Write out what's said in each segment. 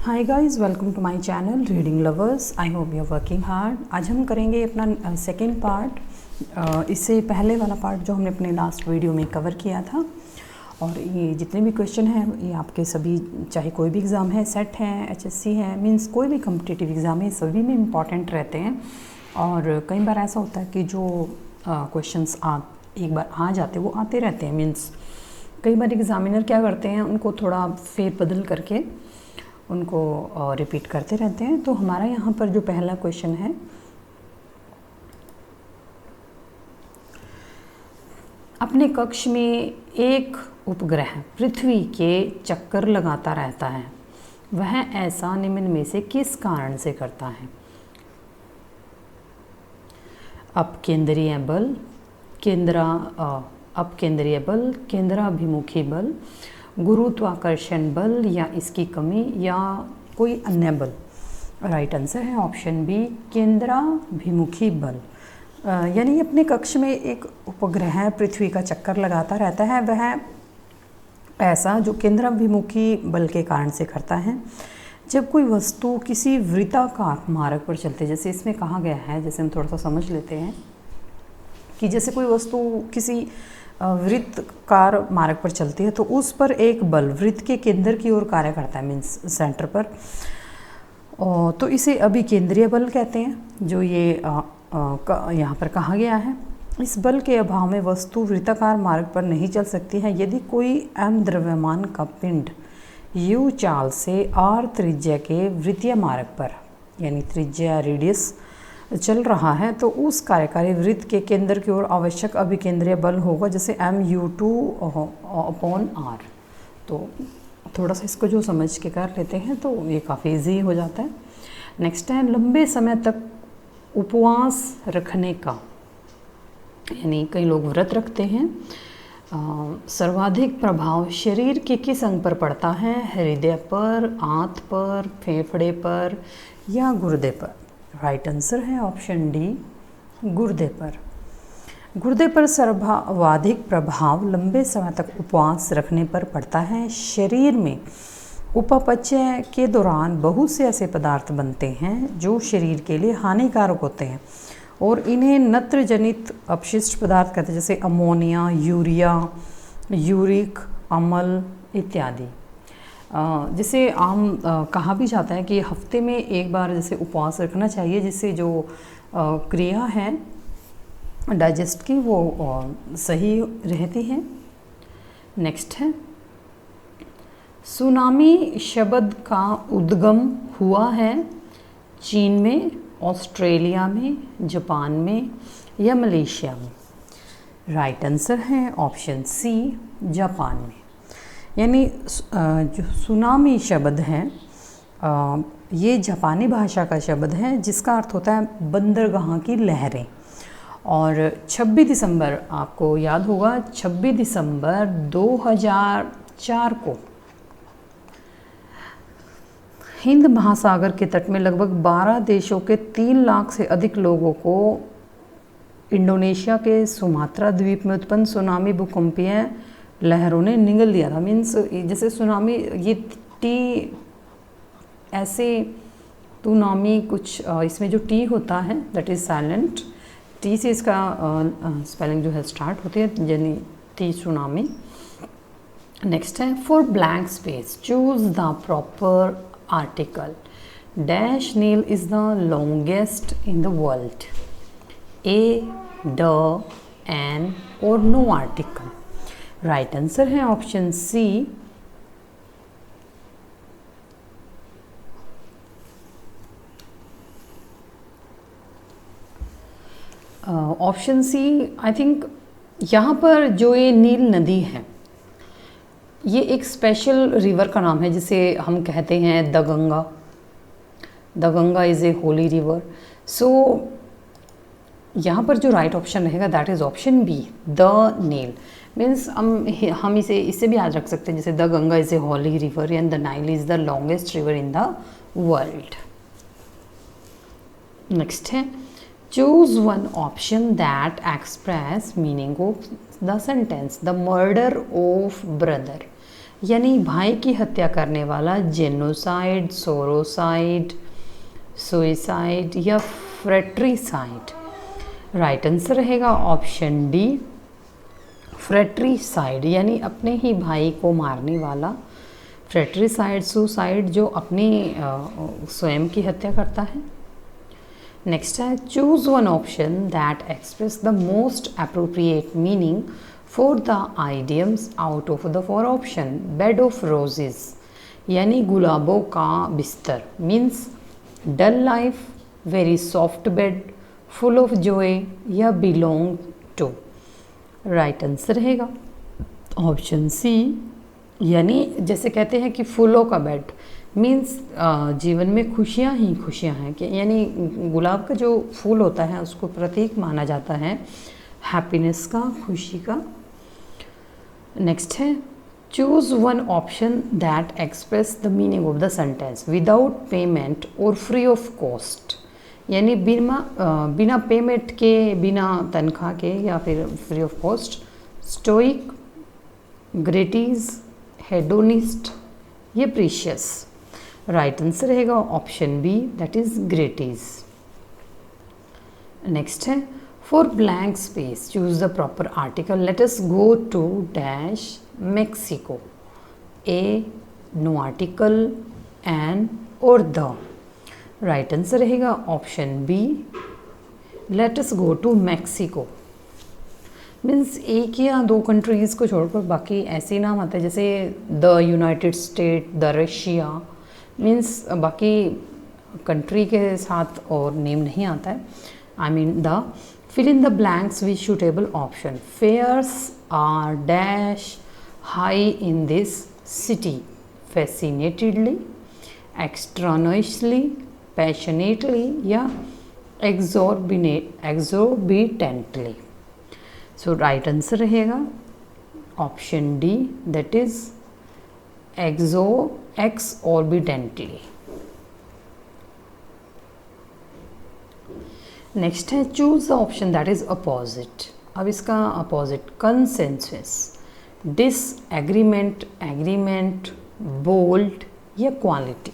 Hi guys, welcome to my channel reading lovers. I hope you are working hard. आज हम करेंगे अपना second part. इससे पहले वाला पार्ट जो हमने अपने लास्ट वीडियो में कवर किया था, और ये जितने भी क्वेश्चन हैं ये आपके सभी, चाहे कोई भी एग्ज़ाम है, सेट है, एचएससी है, मींस कोई भी कम्पिटिटिव एग्ज़ाम है, सभी में इम्पॉर्टेंट रहते हैं। और कई बार ऐसा होता है कि जो क्वेश्चंस एक बार आ जाते वो आते रहते हैं। मींस कई बार एग्ज़ामिनर क्या करते हैं, उनको थोड़ा फेर बदल करके उनको रिपीट करते रहते हैं। तो हमारा यहाँ पर जो पहला क्वेश्चन है, अपने कक्ष में एक उपग्रह पृथ्वी के चक्कर लगाता रहता है, वह ऐसा निम्न में से किस कारण से करता है? अपकेंद्रीय बल, अपकेंद्रीय बल, केंद्राभिमुखी बल, गुरुत्वाकर्षण बल, या इसकी कमी, या कोई अन्य बल। राइट आंसर है ऑप्शन बी, केंद्राभिमुखी बल। यानी अपने कक्ष में एक उपग्रह पृथ्वी का चक्कर लगाता रहता है, वह ऐसा जो केंद्राभिमुखी बल के कारण से करता है। जब कोई वस्तु किसी वृत्ताकार मार्ग पर चलती है, जैसे इसमें कहा गया है, जैसे हम थोड़ा सा समझ लेते हैं कि जैसे कोई वस्तु किसी वृत्तकार मार्ग पर चलती है तो उस पर एक बल वृत्त के केंद्र की ओर कार्य करता है, मीन्स सेंटर पर। तो इसे अभिकेंद्रीय बल कहते हैं, जो ये यहाँ पर कहा गया है। इस बल के अभाव में वस्तु वृत्ताकार मार्ग पर नहीं चल सकती है। यदि कोई m द्रव्यमान का पिंड u चाल से r त्रिज्या के वृत्तीय मार्ग पर, यानी त्रिज्या रेडियस चल रहा है, तो उस कार्यकारी वृत्त के केंद्र की ओर आवश्यक अभिकेंद्रीय बल होगा, जैसे mu2/r। तो थोड़ा सा इसको जो समझ के कर लेते हैं तो ये काफ़ी इजी हो जाता है। नेक्स्ट है, लंबे समय तक उपवास रखने का, यानी कई लोग व्रत रखते हैं, सर्वाधिक प्रभाव शरीर के किस अंग पर पड़ता है? हृदय पर, आंत पर, फेफड़े पर, या गुर्दे पर? राइट आंसर है ऑप्शन डी, गुर्दे पर। गुर्दे पर सर्वाधिक प्रभाव लंबे समय तक उपवास रखने पर पड़ता है। शरीर में उपापचय के दौरान बहुत से ऐसे पदार्थ बनते हैं जो शरीर के लिए हानिकारक होते हैं, और इन्हें नत्र जनित अपशिष्ट पदार्थ कहते हैं, जैसे अमोनिया, यूरिया, यूरिक अम्ल इत्यादि। जिसे आम कहा भी जाता है कि हफ्ते में एक बार जैसे उपवास रखना चाहिए, जिससे जो क्रिया है डाइजेस्ट की वो सही रहती है। नेक्स्ट है, सुनामी शब्द का उद्गम हुआ है चीन में, ऑस्ट्रेलिया में, जापान में, या मलेशिया में? राइट आंसर है ऑप्शन सी, जापान में। यानी जो सुनामी शब्द है ये जापानी भाषा का शब्द है, जिसका अर्थ होता है बंदरगाह की लहरें। और 26 दिसंबर, आपको याद होगा, 26 दिसंबर 2004 को हिंद महासागर के तट में लगभग 12 देशों के 3 लाख से अधिक लोगों को इंडोनेशिया के सुमात्रा द्वीप में उत्पन्न सुनामी भूकंपीय लहरों ने निगल दिया था। मीन्स जैसे सुनामी, ये टी ऐसे तुनामी कुछ, इसमें जो टी होता है दैट इज़ साइलेंट, टी से इसका स्पेलिंग जो है स्टार्ट होती है, यानी टी सुनामी। नेक्स्ट है, for blank space choose the proper article. Dash Nile is the longest in the world? A, the, an, और नो आर्टिकल? राइट आंसर है option C, option C. I think यहाँ पर जो ये नील नदी है, ये एक स्पेशल रिवर का नाम है, जिसे हम कहते हैं the Ganga. The Ganga is a holy river. So यहाँ पर जो राइट ऑप्शन रहेगा that is option B, the Nile. Means हम इससे भी याद रख सकते हैं, जैसे the Ganga is a holy river and the Nile is the longest river in the world. Next है, choose one option that express meaning of the sentence the murder of brother. यानी भाई की हत्या करने वाला जेनोसाइड, सोरोसाइड, सुइसाइड या फ्रेट्रीसाइड। Right answer रहेगा option D, फ्रेट्रीसाइड, यानी अपने ही भाई को मारने वाला। फ्रेट्रीसाइड, सुसाइड जो अपनी स्वयं की हत्या करता है। नेक्स्ट है choose one option that express the most appropriate meaning for the idioms out of the four option. Bed of roses यानी गुलाबों का बिस्तर, means dull life, very soft bed, full of joy या बिलोंग टू। राइट आंसर रहेगा option C, यानी जैसे कहते हैं कि फूलों का बेड, मीन्स जीवन में खुशियाँ ही खुशियाँ हैं, कि यानी गुलाब का जो फूल होता है उसको प्रतीक माना जाता है हैप्पीनेस का, खुशी का। नेक्स्ट है choose one option that express the meaning of the sentence without payment और फ्री ऑफ कॉस्ट, यानी बिना पेमेंट के, बिना तनख्वाह के या फिर free of cost. Stoic, gratis, hedonist, ये प्रीशियस। राइट आंसर रहेगा option B, that is gratis. Next है for blank space choose the proper article. Let us go to dash Mexico. A, no article, an और the. Right answer रहेगा option B, let us go to Mexico. Means एक या दो countries को छोड़कर बाकी ऐसे नाम आते हैं, जैसे the United State, the Russia, means बाकी कंट्री के साथ और नेम नहीं आता है। I mean the fill in the blanks with suitable option. Fares are dash high in this city, fascinatedly, extraneously, passionately या एग्जॉर्बिटेंटली। सो राइट आंसर रहेगा option D, that is exorbitantly. Next है choose the option that is opposite. अब इसका opposite consensus, disagreement, agreement, bold या quality.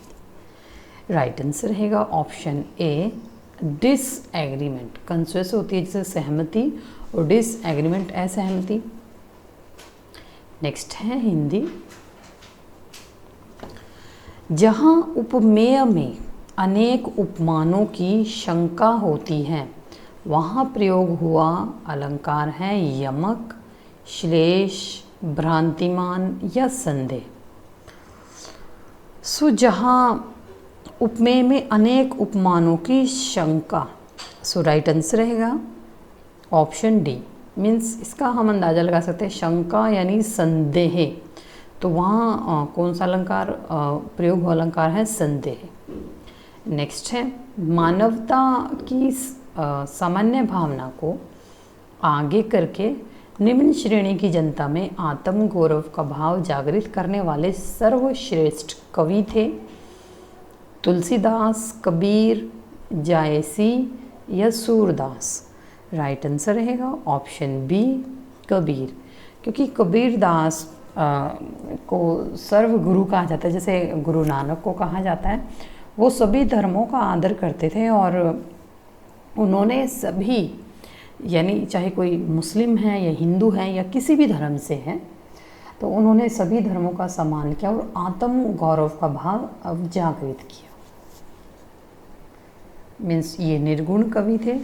Right answer रहेगा option A, disagreement. Consensus होती है जैसे सहमति और डिसएग्रीमेंट असहमति। नेक्स्ट है हिंदी। जहाँ उपमेय में अनेक उपमानों की शंका होती है वहाँ प्रयोग हुआ अलंकार है यमक, श्लेष, भ्रांतिमान या संदेह। सो जहाँ उपमेय में अनेक उपमानों की शंका, सो राइट आंसर रहेगा ऑप्शन डी। मीन्स इसका हम अंदाज़ा लगा सकते हैं, शंका यानी संदेह, तो वहाँ कौन सा अलंकार प्रयोग हुआ अलंकार है संदेह। नेक्स्ट है मानवता की सामान्य भावना को आगे करके निम्न श्रेणी की जनता में आत्म गौरव का भाव जागृत करने वाले सर्वश्रेष्ठ कवि थे। तुलसीदास, कबीर, जायसी या सूरदास। राइट आंसर रहेगा ऑप्शन बी, कबीर, क्योंकि कबीर दास को सर्वगुरु कहा जाता है, जैसे गुरु नानक को कहा जाता है। वो सभी धर्मों का आदर करते थे और उन्होंने सभी, यानी चाहे कोई मुस्लिम है या हिंदू है या किसी भी धर्म से है, तो उन्होंने सभी धर्मों का सम्मान किया और आत्म गौरव का भाव अब जागृत किया। मीन्स ये निर्गुण कवि थे।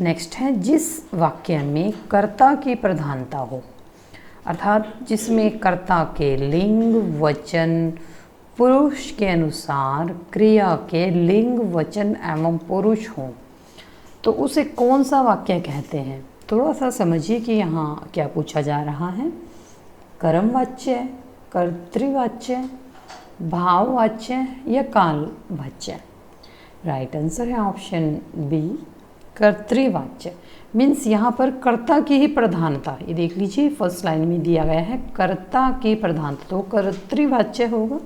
नेक्स्ट है जिस वाक्य में कर्ता की प्रधानता हो, अर्थात जिसमें कर्ता के लिंग, वचन, पुरुष के अनुसार क्रिया के लिंग, वचन एवं पुरुष हों, तो उसे कौन सा वाक्य कहते हैं। थोड़ा सा समझिए कि यहाँ क्या पूछा जा रहा है। कर्मवाच्य, कर्तृवाच्य, भाववाच्य या कालवाच्य। राइट आंसर है ऑप्शन बी, कर्तृवाच्य। मीन्स यहाँ पर कर्ता की ही प्रधानता, ये देख लीजिए फर्स्ट लाइन में दिया गया है कर्ता की प्रधानता, तो कर्तृवाच्य होगा।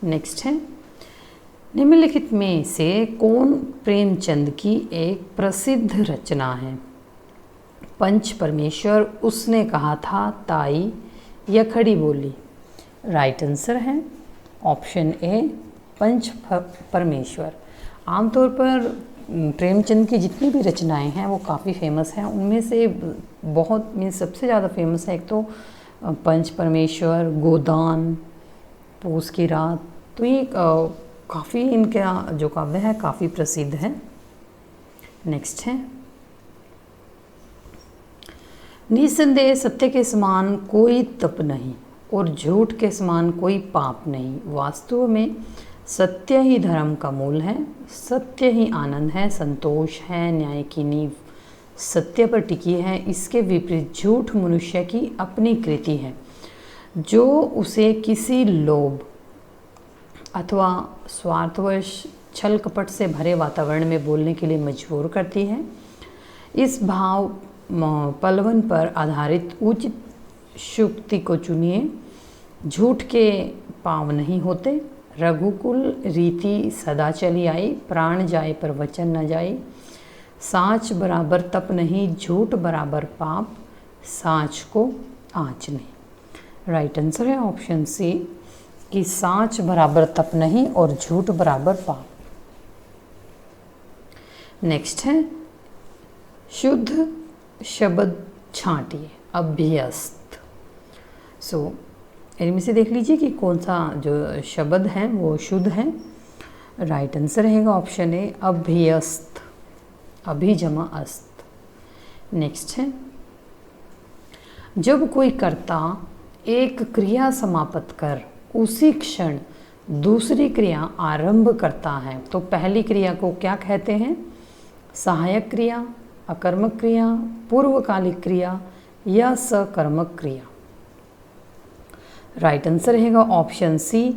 नेक्स्ट है निम्नलिखित में से कौन प्रेमचंद की एक प्रसिद्ध रचना है। पंच परमेश्वर, उसने कहा था ताई, या खड़ी बोली? राइट आंसर है ऑप्शन ए पंच परमेश्वर। आमतौर पर प्रेमचंद की जितनी भी रचनाएं हैं वो काफ़ी फेमस हैं, उनमें से बहुत मीन्स सबसे ज़्यादा फेमस है एक तो पंच परमेश्वर, गोदान, पूस की रात। तो ये काफ़ी इनका जो काव्य है काफ़ी प्रसिद्ध है। नेक्स्ट है, निसंदेह सत्य के समान कोई तप नहीं और झूठ के समान कोई पाप नहीं। वास्तव में सत्य ही धर्म का मूल है, सत्य ही आनंद है, संतोष है, न्याय की नींव सत्य पर टिकी है। इसके विपरीत झूठ मनुष्य की अपनी कृति है जो उसे किसी लोभ अथवा स्वार्थवश छल कपट से भरे वातावरण में बोलने के लिए मजबूर करती है। इस भाव पलवन पर आधारित उचित शुक्ति को चुनिए। झूठ के पाव नहीं होते, रघुकुल रीति सदा चली आई, प्राण जाए पर वचन न जाए। साँच बराबर तप नहीं, झूठ बराबर पाप, साँच को आँच नहीं। राइट आंसर है ऑप्शन सी कि साँच बराबर तप नहीं और झूठ बराबर पाप। नेक्स्ट है, शुद्ध शब्द छांटिए, अभ्यस्त। सो इनमें से देख लीजिए कि कौन सा जो शब्द है वो शुद्ध है। राइट आंसर रहेगा ऑप्शन ए अभ्यस्त, अभी जमा अस्त। नेक्स्ट है, जब कोई कर्ता एक क्रिया समाप्त कर उसी क्षण दूसरी क्रिया आरंभ करता है तो पहली क्रिया को क्या कहते हैं? सहायक क्रिया, अकर्मक क्रिया, पूर्वकालिक क्रिया या सकर्मक क्रिया? राइट आंसर रहेगा ऑप्शन सी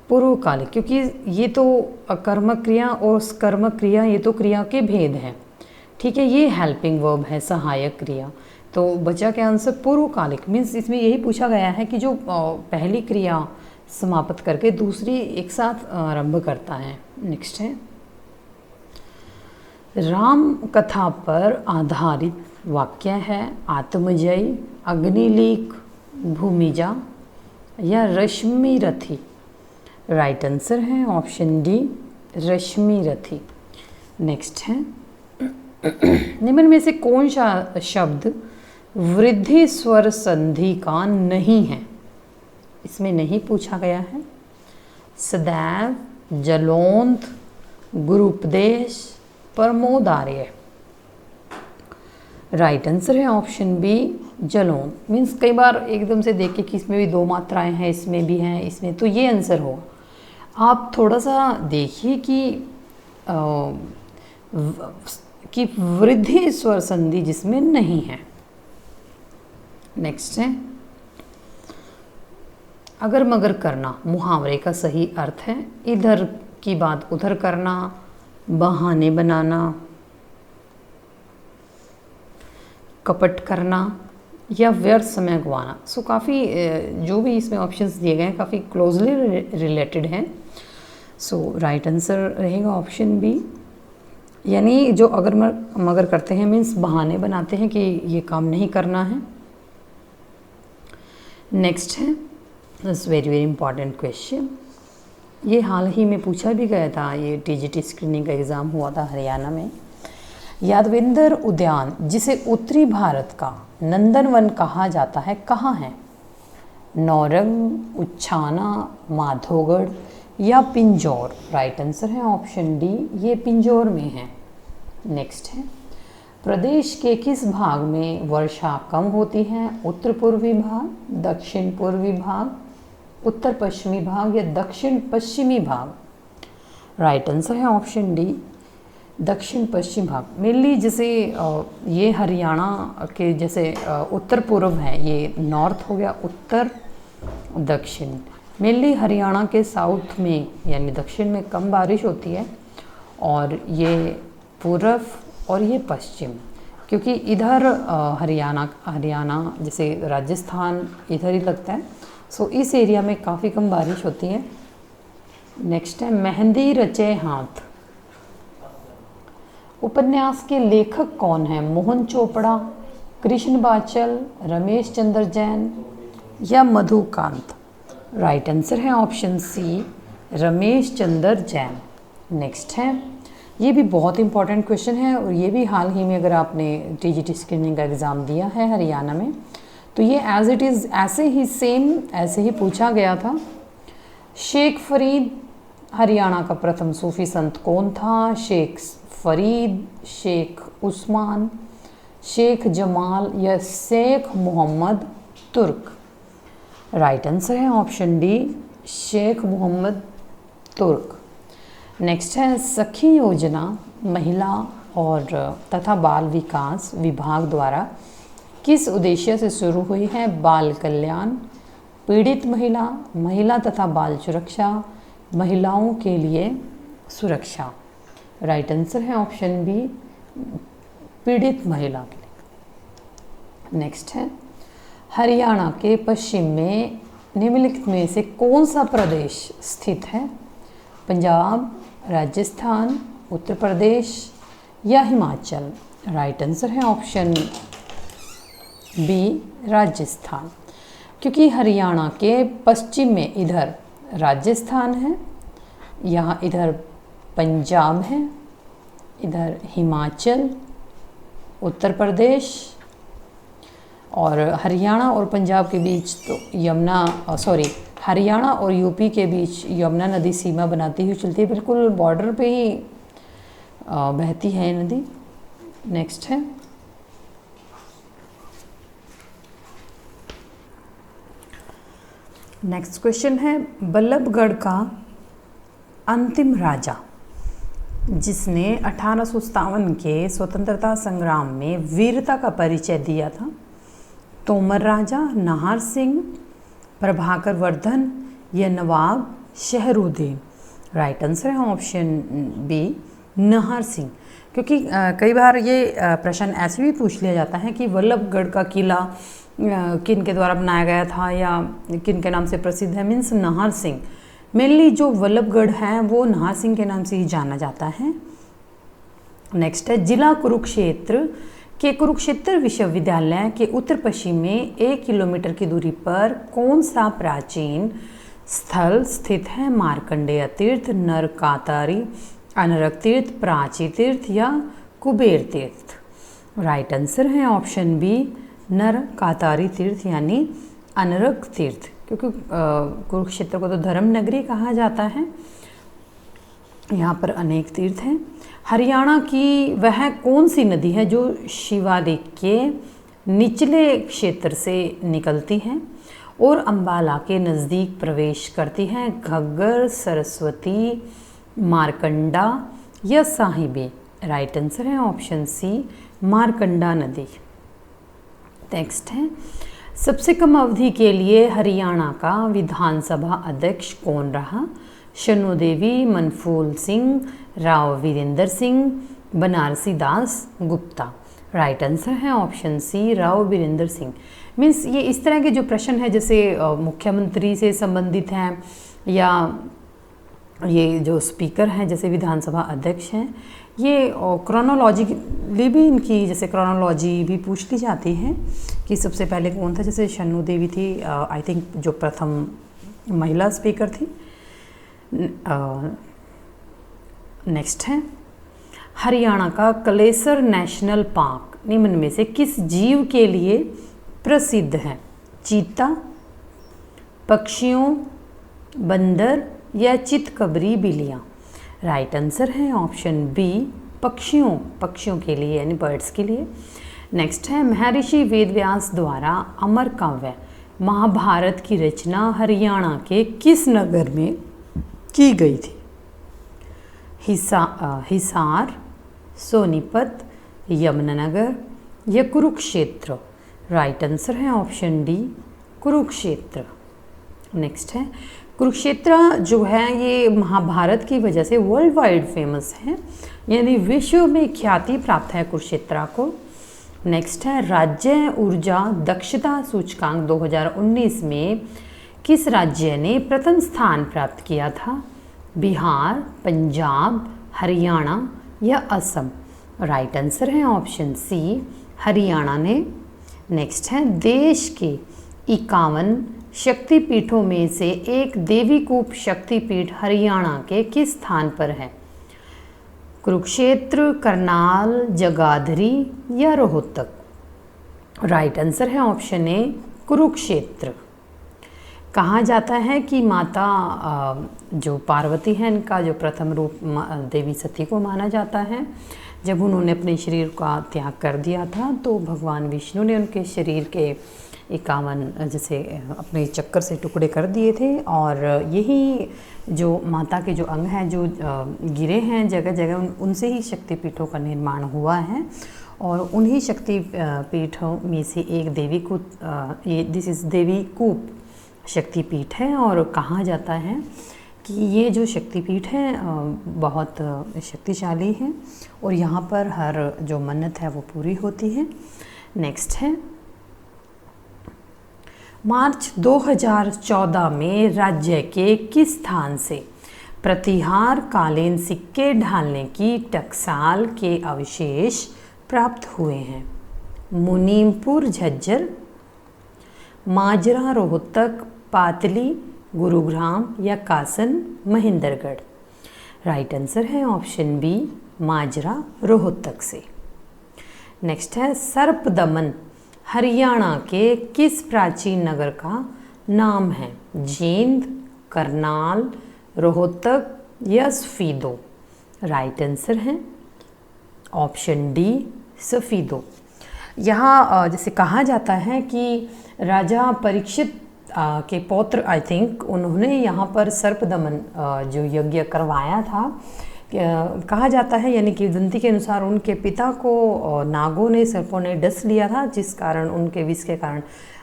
पूर्वकालिक, क्योंकि ये तो अकर्मक क्रिया और कर्मक क्रिया ये तो क्रिया के भेद हैं। ठीक है, ये हेल्पिंग वर्ब है सहायक क्रिया। तो बचा क्या आंसर? पूर्वकालिक। मीन्स इसमें यही पूछा गया है कि जो पहली क्रिया समाप्त करके दूसरी एक साथ आरंभ करता है। नेक्स्ट है, राम कथा पर आधारित वाक्य है आत्मजयी, अग्निलीक, भूमिजा या रश्मि रथी? राइट आंसर है ऑप्शन डी रश्मि रथी। नेक्स्ट है, निम्न में से कौन सा शब्द वृद्धि स्वर संधि का नहीं है? इसमें नहीं पूछा गया है। सदैव, जलोंत, गुरुपदेश, प्रमोदार्य। राइट आंसर है ऑप्शन बी जलोंत। मीन्स कई बार एकदम से देख के कि इसमें भी दो मात्राएं हैं, इसमें भी हैं, इसमें, तो ये आंसर होगा। आप थोड़ा सा देखिए कि वृद्धि स्वर संधि जिसमें नहीं है। नेक्स्ट है, अगर मगर करना मुहावरे का सही अर्थ है। इधर की बात उधर करना, बहाने बनाना, कपट करना या व्यर्थ समय गंवाना। सो काफ़ी जो भी इसमें ऑप्शंस दिए गए हैं काफ़ी क्लोजली रिलेटेड हैं। सो राइट आंसर रहेगा ऑप्शन बी, यानी जो अगर मगर करते हैं मीन्स बहाने बनाते हैं कि ये काम नहीं करना है। नेक्स्ट है, this very very important question. ये हाल ही में पूछा भी गया था, ये टीजीटी स्क्रीनिंग का एग्ज़ाम हुआ था हरियाणा में। यादवेंद्र उद्यान जिसे उत्तरी भारत का नंदनवन कहा जाता है कहाँ है? नौरंग, उच्छाना, माधोगढ़ या पिंजौर? राइट आंसर है ऑप्शन डी, ये पिंजौर में है। नेक्स्ट है, प्रदेश के किस भाग में वर्षा कम होती है? उत्तर पूर्वी भाग, दक्षिण पूर्वी भाग, उत्तर पश्चिमी भाग या दक्षिण पश्चिमी भाग? राइट आंसर है ऑप्शन डी दक्षिण पश्चिम भाग। मेनली जैसे ये हरियाणा के जैसे उत्तर पूर्व है, ये नॉर्थ हो गया, उत्तर दक्षिण। मेनली हरियाणा के साउथ में यानी दक्षिण में कम बारिश होती है और ये पूर्व और ये पश्चिम, क्योंकि इधर हरियाणा जैसे राजस्थान इधर ही लगता है। सो इस एरिया में काफ़ी कम बारिश होती है। नेक्स्ट है, मेहंदी रचे हाथ उपन्यास के लेखक कौन है? मोहन चोपड़ा, कृष्ण बाचल, रमेश चंद्र जैन या मधुकांत? राइट आंसर है ऑप्शन सी रमेश चंद्र जैन। नेक्स्ट है, ये भी बहुत इंपॉर्टेंट क्वेश्चन है और ये भी हाल ही में अगर आपने टीजीटी स्क्रीनिंग का एग्ज़ाम दिया है हरियाणा में तो ये एज इट इज़ ऐसे ही सेम ऐसे ही पूछा गया था। शेख फरीद हरियाणा का प्रथम सूफी संत कौन था? शेख फरीद, शेख उस्मान, शेख जमाल या शेख मोहम्मद तुर्क? राइट आंसर है ऑप्शन डी शेख मोहम्मद तुर्क। नेक्स्ट है, सखी योजना महिला और तथा बाल विकास विभाग द्वारा किस उद्देश्य से शुरू हुई है? बाल कल्याण, पीड़ित महिला, महिला तथा बाल सुरक्षा, महिलाओं के लिए सुरक्षा? राइट आंसर है ऑप्शन बी पीड़ित महिला के लिए। नेक्स्ट है, हरियाणा के पश्चिम में निम्नलिखित में से कौन सा प्रदेश स्थित है? पंजाब, राजस्थान, उत्तर प्रदेश या हिमाचल? राइट आंसर है ऑप्शन बी राजस्थान, क्योंकि हरियाणा के पश्चिम में इधर राजस्थान है, यहाँ इधर पंजाब है, इधर हिमाचल, उत्तर प्रदेश और हरियाणा और पंजाब के बीच तो हरियाणा और यूपी के बीच यमुना नदी सीमा बनाती हुई चलती है, बिल्कुल बॉर्डर पे ही बहती है नदी। नेक्स्ट है, नेक्स्ट क्वेश्चन है, बल्लभगढ़ का अंतिम राजा जिसने 1857 के स्वतंत्रता संग्राम में वीरता का परिचय दिया था? तोमर राजा, नाहर सिंह, प्रभाकर वर्धन या नवाब शहरुद्दीन? राइट आंसर है ऑप्शन बी नाहर सिंह, क्योंकि कई बार ये प्रश्न ऐसे भी पूछ लिया जाता है कि बल्लभगढ़ का किला किन के द्वारा बनाया गया था या किन के नाम से प्रसिद्ध है, मीन्स नाहर सिंह। मेनली जो बल्लभगढ़ है वो नाहर सिंह के नाम से ही जाना जाता है। नेक्स्ट है, जिला कुरुक्षेत्र के कुरुक्षेत्र विश्वविद्यालय के उत्तर पश्चिम में 1 किलोमीटर की दूरी पर कौन सा प्राचीन स्थल स्थित है? मार्कंडेय तीर्थ, नरकातारी, अनरक तीर्थ, प्राची तीर्थ या कुबेर तीर्थ? राइट आंसर है ऑप्शन बी नरकातारी तीर्थ यानी अनरक तीर्थ, क्योंकि कुरुक्षेत्र को तो धर्म नगरी कहा जाता है, यहाँ पर अनेक तीर्थ हैं। हरियाणा की वह कौन सी नदी है जो शिवालिक के निचले क्षेत्र से निकलती है और अंबाला के नज़दीक प्रवेश करती है? घग्गर, सरस्वती, मारकंडा या साहिबी? राइट आंसर है ऑप्शन सी मारकंडा नदी। नेक्स्ट है, सबसे कम अवधि के लिए हरियाणा का विधानसभा अध्यक्ष कौन रहा? शनु देवी, मनफूल सिंह, राव वीरेंद्र सिंह, बनारसी दास गुप्ता? राइट आंसर है option C Rao Virendra Singh. Means ये इस तरह के जो प्रश्न है जैसे मुख्यमंत्री से संबंधित हैं या ये जो स्पीकर हैं जैसे विधानसभा अध्यक्ष हैं, ये क्रोनोलॉजिकली भी इनकी जैसे क्रोनोलॉजी भी पूछ ली जाती है कि सबसे पहले कौन था। जैसे शनु देवी थी आई थिंक जो प्रथम महिला स्पीकर थी। नेक्स्ट है, हरियाणा का कलेसर नेशनल पार्क निम्न में से किस जीव के लिए प्रसिद्ध है? चीता, पक्षियों, बंदर या चितकबरी बिल्लियाँ? राइट आंसर है ऑप्शन बी पक्षियों के लिए यानी बर्ड्स के लिए। नेक्स्ट है, महर्षि वेदव्यास द्वारा अमर काव्य महाभारत की रचना हरियाणा के किस नगर में की गई थी? हिसार, सोनीपत, यमुनानगर या कुरुक्षेत्र? राइट आंसर है ऑप्शन डी कुरुक्षेत्र। नेक्स्ट है, कुरुक्षेत्र जो है ये महाभारत की वजह से वर्ल्ड वाइड फेमस है, यानी विश्व में ख्याति प्राप्त है कुरुक्षेत्र को। नेक्स्ट है, राज्य ऊर्जा दक्षता सूचकांक 2019 में किस राज्य ने प्रथम स्थान प्राप्त किया था? बिहार, पंजाब, हरियाणा या असम? राइट आंसर है ऑप्शन सी हरियाणा ने। नेक्स्ट है, देश के 51 शक्तिपीठों में से एक देवीकूप शक्तिपीठ हरियाणा के किस स्थान पर है? कुरुक्षेत्र, करनाल, जगाधरी या रोहतक? राइट आंसर है ऑप्शन ए कुरुक्षेत्र। कहा जाता है कि माता जो पार्वती है, इनका जो प्रथम रूप देवी सती को माना जाता है। जब उन्होंने अपने शरीर का त्याग कर दिया था तो भगवान विष्णु ने उनके शरीर के 51 जैसे अपने चक्कर से टुकड़े कर दिए थे, और यही जो माता के जो अंग हैं जो गिरे हैं जगह जगह, उनसे ही शक्तिपीठों का निर्माण हुआ है। और उन्हीं शक्ति पीठों में से एक दिस इज़ देवीकूप शक्तिपीठ है। और कहा जाता है कि ये जो शक्तिपीठ है बहुत शक्तिशाली है और यहाँ पर हर जो मन्नत है वो पूरी होती है। नेक्स्ट है, मार्च 2014 में राज्य के किस स्थान से प्रतिहार कालीन सिक्के ढालने की टकसाल के अवशेष प्राप्त हुए हैं? मुनीमपुर झज्जर, माजरा रोहतक, पातली गुरुग्राम या कासन महेंद्रगढ़? राइट आंसर है ऑप्शन बी माजरा रोहतक से। नेक्स्ट है, सर्पदमन हरियाणा के किस प्राचीन नगर का नाम है? जींद, करनाल, रोहतक या सफीदो? राइट आंसर है ऑप्शन डी सफीदो। यहाँ जैसे कहा जाता है कि राजा परीक्षित के पौत्र आई थिंक उन्होंने यहाँ पर सर्पदमन जो यज्ञ करवाया था। कहा जाता है, यानी कि किंवदंती के अनुसार उनके पिता को नागों ने, सर्पों ने डस लिया था, जिस कारण उनके विष के कारण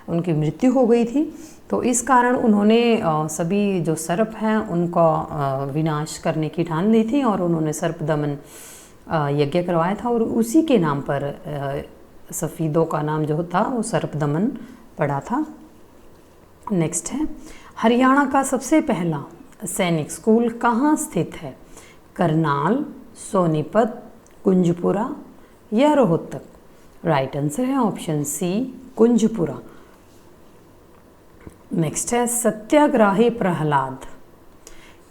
उनकी मृत्यु हो गई थी। तो इस कारण उन्होंने सभी जो सर्प हैं उनका विनाश करने की ठान ली थी और उन्होंने सर्पदमन यज्ञ करवाया था, और उसी के नाम पर सफ़ीदों का नाम जो था वो सर्पदमन पड़ा था। नेक्स्ट है, हरियाणा का सबसे पहला सैनिक स्कूल कहाँ स्थित है? करनाल, सोनीपत, कुंजपुरा या रोहतक? राइट आंसर है ऑप्शन सी कुंजपुरा। नेक्स्ट है, सत्याग्रही प्रहलाद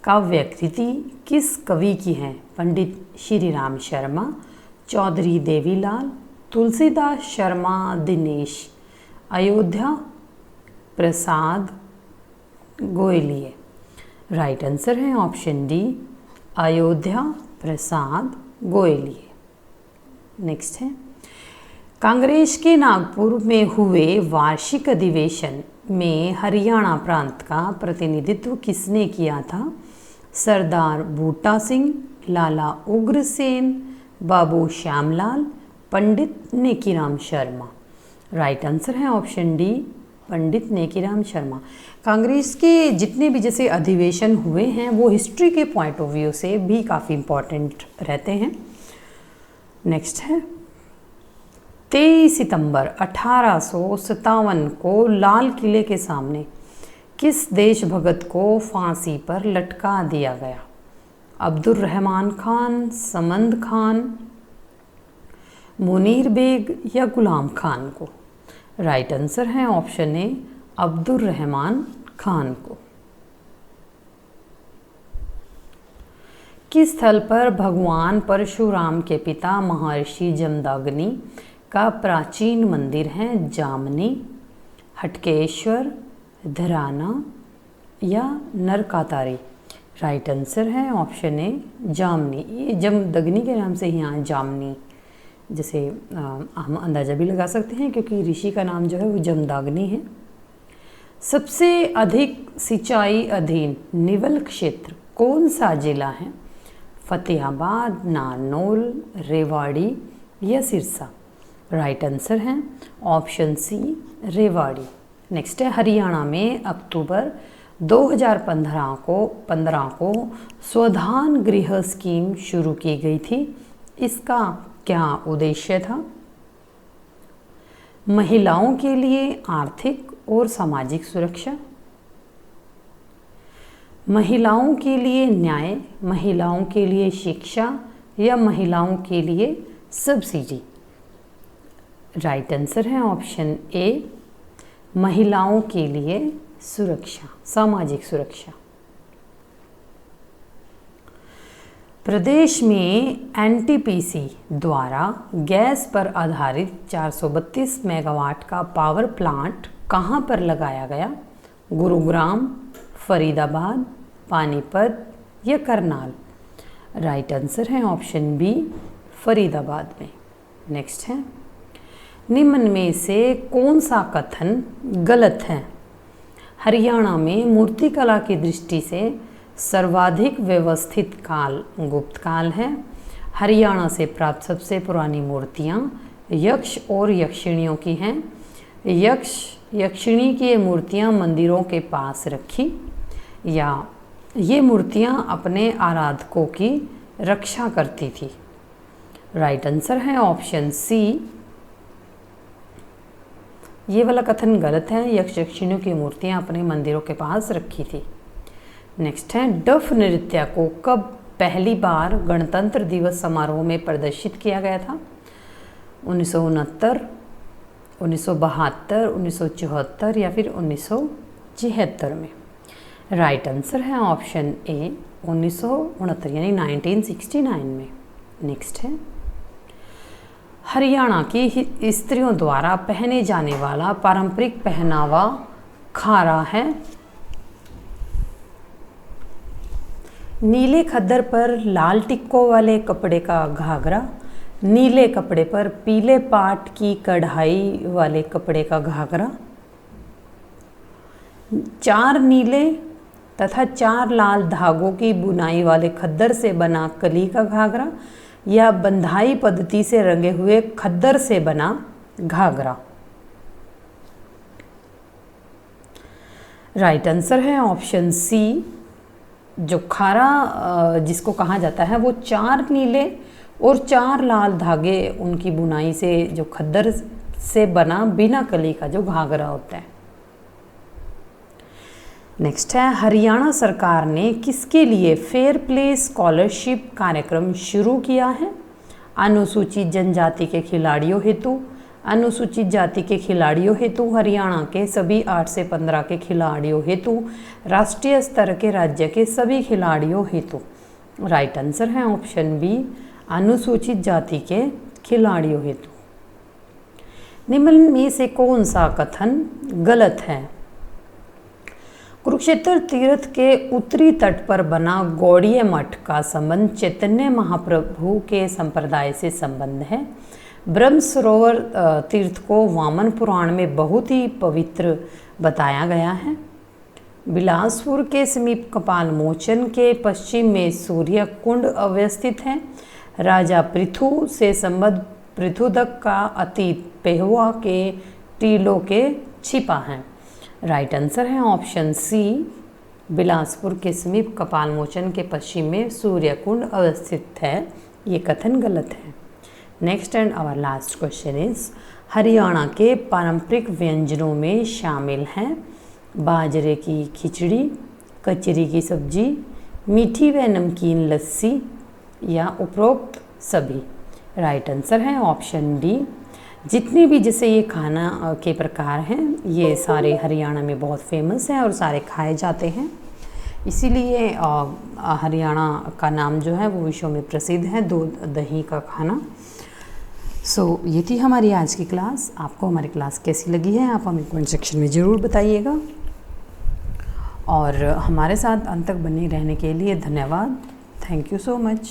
काव्य कृति किस कवि की है? पंडित श्री राम शर्मा, चौधरी देवीलाल, तुलसीदास शर्मा दिनेश, अयोध्या प्रसाद गोयलिए? राइट आंसर है option D Ayodhya Prasad गोयलिए। Next है, कांग्रेस के नागपुर में हुए वार्षिक अधिवेशन में हरियाणा प्रांत का प्रतिनिधित्व किसने किया था? सरदार बूटा सिंह, लाला उग्रसेन, बाबू श्यामलाल, पंडित नेकीराम शर्मा? राइट आंसर है ऑप्शन डी पंडित नेकीराम शर्मा। कांग्रेस के जितने भी जैसे अधिवेशन हुए हैं वो हिस्ट्री के पॉइंट ऑफ व्यू से भी काफ़ी इम्पॉर्टेंट रहते हैं। नेक्स्ट है, 23 सितंबर 1857 को लाल किले के सामने किस देशभक्त को फांसी पर लटका दिया गया? अब्दुल रहमान खान, समंद खान, मुनीर बेग या गुलाम खान को? राइट आंसर है ऑप्शन ए अब्दुल रहमान खान को। किस स्थल पर भगवान परशुराम के पिता महर्षि जमदग्नि का प्राचीन मंदिर है? जामनी, हटकेश्वर, धराना या नरकातारी? राइट आंसर है ऑप्शन ए जामनी। ये जमदग्नि के नाम से यहाँ जामनी जैसे हम अंदाज़ा भी लगा सकते हैं क्योंकि ऋषि का नाम जो है वो जमदग्नि है। सबसे अधिक सिंचाई अधीन निवल क्षेत्र कौन सा जिला है? फतेहाबाद, नारनौल, रेवाड़ी या सिरसा? राइट आंसर है ऑप्शन सी रेवाड़ी। नेक्स्ट है, हरियाणा में अक्टूबर 2015 को स्वधान गृह स्कीम शुरू की गई थी। इसका क्या उद्देश्य था? महिलाओं के लिए आर्थिक और सामाजिक सुरक्षा, महिलाओं के लिए न्याय, महिलाओं के लिए शिक्षा या महिलाओं के लिए सब्सिडी? राइट आंसर है ऑप्शन ए महिलाओं के लिए सुरक्षा, सामाजिक सुरक्षा। प्रदेश में एनटीपीसी द्वारा गैस पर आधारित 432 मेगावाट का पावर प्लांट कहाँ पर लगाया गया? गुरुग्राम, फरीदाबाद, पानीपत या करनाल? राइट आंसर है ऑप्शन बी, फरीदाबाद में। नेक्स्ट है, निम्न में से कौन सा कथन गलत है? हरियाणा में मूर्तिकला की दृष्टि से सर्वाधिक व्यवस्थित काल गुप्त काल है। हरियाणा से प्राप्त सबसे पुरानी मूर्तियाँ यक्ष और यक्षिणियों की हैं। यक्ष यक्षिणी की ये मूर्तियाँ मंदिरों के पास रखी, या ये मूर्तियाँ अपने आराधकों की रक्षा करती थी? राइट आंसर है ऑप्शन सी, ये वाला कथन गलत है। यक्ष यक्षिणियों की मूर्तियाँ अपने मंदिरों के पास रखी थी। नेक्स्ट है, डफ नृत्य को कब पहली बार गणतंत्र दिवस समारोह में प्रदर्शित किया गया था? 1969, 1972, 1974 या फिर 1976 में? राइट आंसर है ऑप्शन ए, 1969 यानी 1969 में। नेक्स्ट है, हरियाणा की स्त्रियों द्वारा पहने जाने वाला पारंपरिक पहनावा खारा है। नीले खद्दर पर लाल टिक्कों वाले कपड़े का घाघरा, नीले कपड़े पर पीले पाट की कढ़ाई वाले कपड़े का घाघरा, 4 नीले तथा 4 लाल धागों की बुनाई वाले खद्दर से बना कली का घाघरा, या बंधाई पद्धति से रंगे हुए खद्दर से बना घाघरा? राइट आंसर है ऑप्शन सी, जो खारा जिसको कहा जाता है वो 4 नीले और 4 लाल धागे उनकी बुनाई से जो खद्दर से बना बिना कली का जो घाघरा होता है। नेक्स्ट है, हरियाणा सरकार ने किसके लिए फेयर प्ले स्कॉलरशिप कार्यक्रम शुरू किया है? अनुसूचित जनजाति के खिलाड़ियों हेतु, अनुसूचित जाति के खिलाड़ियों हेतु, हरियाणा के सभी 8 से 15 के खिलाड़ियों हेतु, राष्ट्रीय स्तर के राज्य के सभी खिलाड़ियों हेतु? राइट आंसर है ऑप्शन बी, अनुसूचित जाति के खिलाड़ियों हेतु। निम्न में से कौन सा कथन गलत है? कुरुक्षेत्र तीर्थ के उत्तरी तट पर बना गौड़ीय मठ का संबंध चैतन्य महाप्रभु के संप्रदाय से संबंध है। ब्रह्म सरोवर तीर्थ को वामन पुराण में बहुत ही पवित्र बताया गया है। बिलासपुर के समीप कपाल मोचन के पश्चिम में सूर्य कुंड अवस्थित है। राजा पृथु से संबद्ध पृथुदक का अतीत पेहवा के टीलों के छिपा है। राइट आंसर है ऑप्शन सी, बिलासपुर के समीप कपाल मोचन के पश्चिम में सूर्य कुंड अवस्थित है। ये कथन गलत है। Next and our last question is, Haryana के पारंपरिक व्यंजनों में शामिल हैं बाजरे की खिचड़ी, कचरी की सब्जी, मीठी व नमकीन लस्सी, या उपरोक्त सभी? राइट आंसर है ऑप्शन डी, जितने भी जैसे ये खाना के प्रकार हैं ये सारे हरियाणा में बहुत फेमस हैं और सारे खाए जाते हैं, इसीलिए हरियाणा का नाम जो है वो विश्व में प्रसिद्ध है दूध दही का खाना। सो ये थी हमारी आज की क्लास। आपको हमारी क्लास कैसी लगी है आप हमें कमेंट सेक्शन में ज़रूर बताइएगा, और हमारे साथ अंत तक बने रहने के लिए धन्यवाद। Thank you so much.